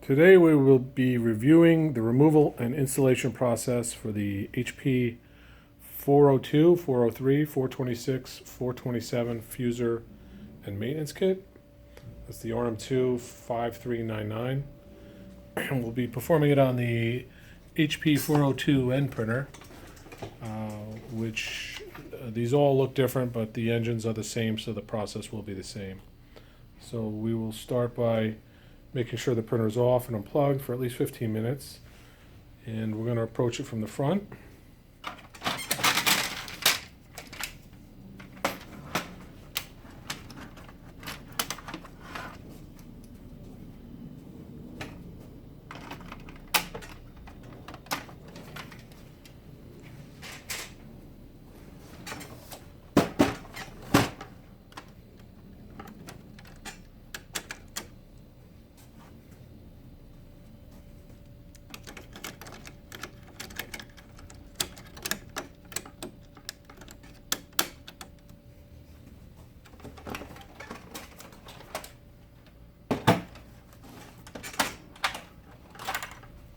Today we will be reviewing the removal and installation process for the HP 402, 403, 426, 427 fuser and maintenance kit. That's the rm2-5399. And we'll be performing it on the HP 402 end printer, which these all look different, but the engines are the same, so the process will be the same. So we will start by making sure the printer is off and unplugged for at least 15 minutes. And we're going to approach it from the front.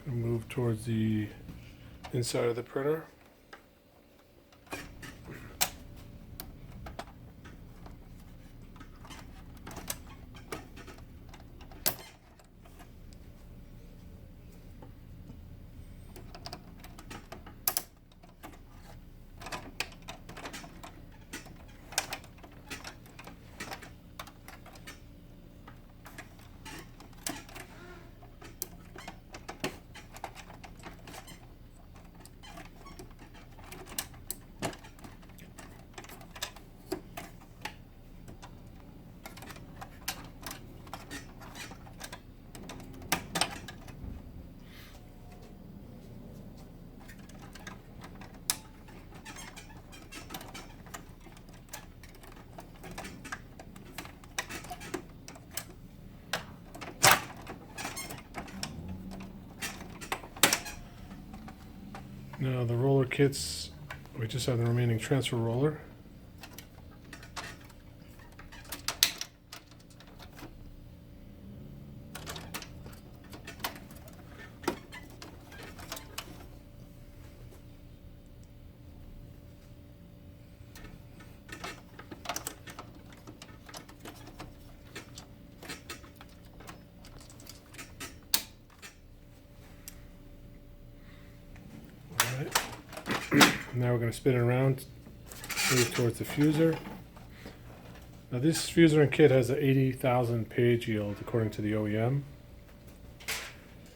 Move towards the inside of the printer. Now the roller kits, we just have the remaining transfer roller. Now we're going to spin it around, move towards the fuser. Now this fuser and kit has an 80,000 page yield according to the OEM.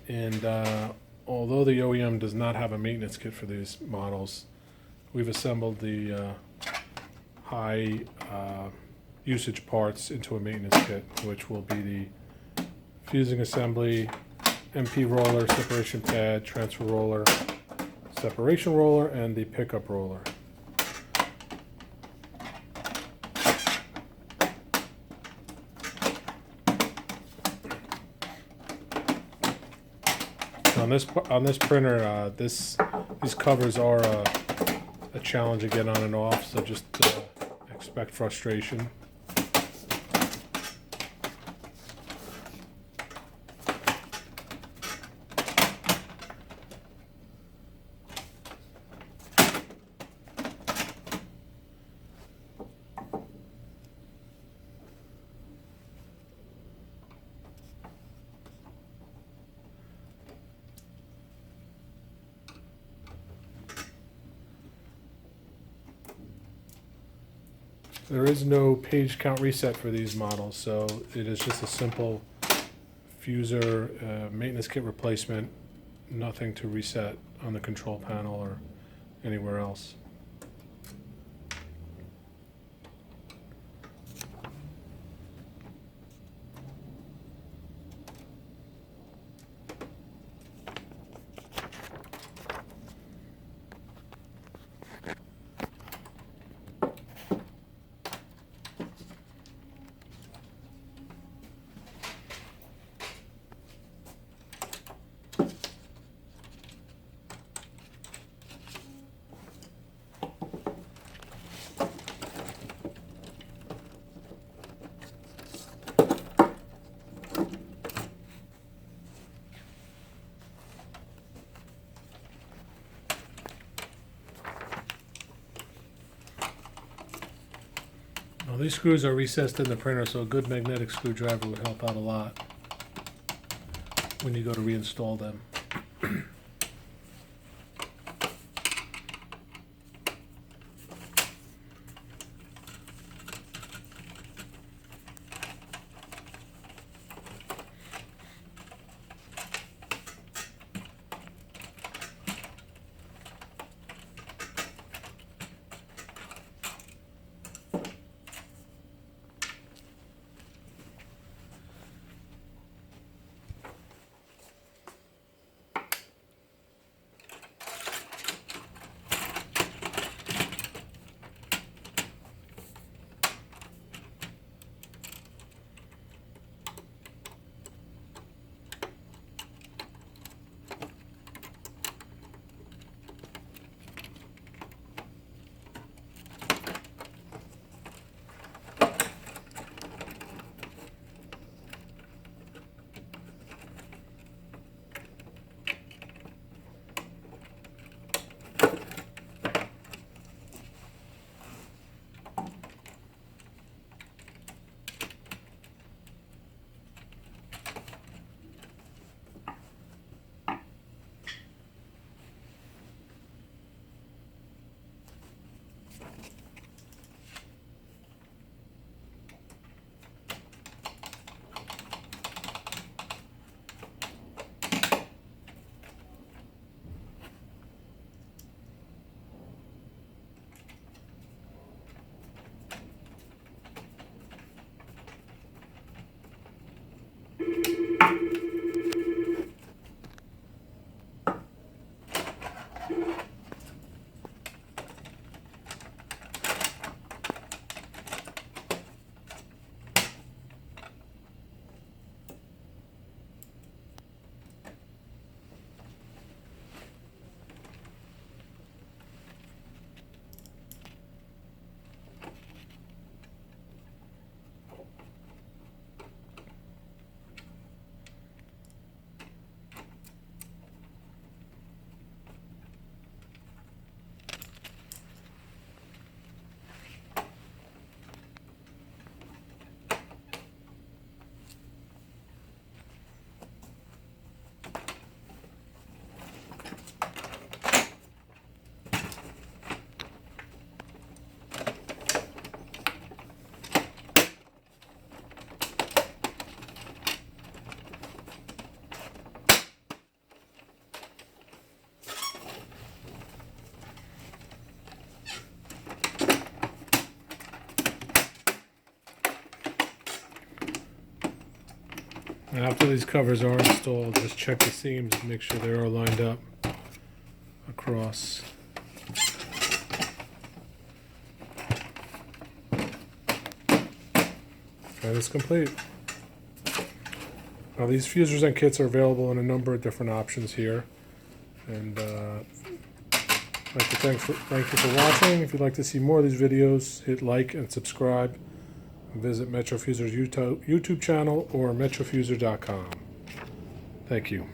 And although the OEM does not have a maintenance kit for these models, we've assembled the high usage parts into a maintenance kit, which will be the fusing assembly, MP Roller, Separation Pad, Transfer Roller, Separation Roller, and the Pickup Roller. On this printer, these covers are a challenge to get on and off, so just expect frustration. There is no page count reset for these models, so it is just a simple fuser maintenance kit replacement, nothing to reset on the control panel or anywhere else. Well, these screws are recessed in the printer, so a good magnetic screwdriver would help out a lot when you go to reinstall them. And after these covers are installed, just check the seams and make sure they're all lined up across. That is complete. Now these fusers and kits are available in a number of different options here. And I'd like to thank you for watching. If you'd like to see more of these videos, hit like and subscribe. Visit Metrofuser's YouTube channel or metrofuser.com. Thank you.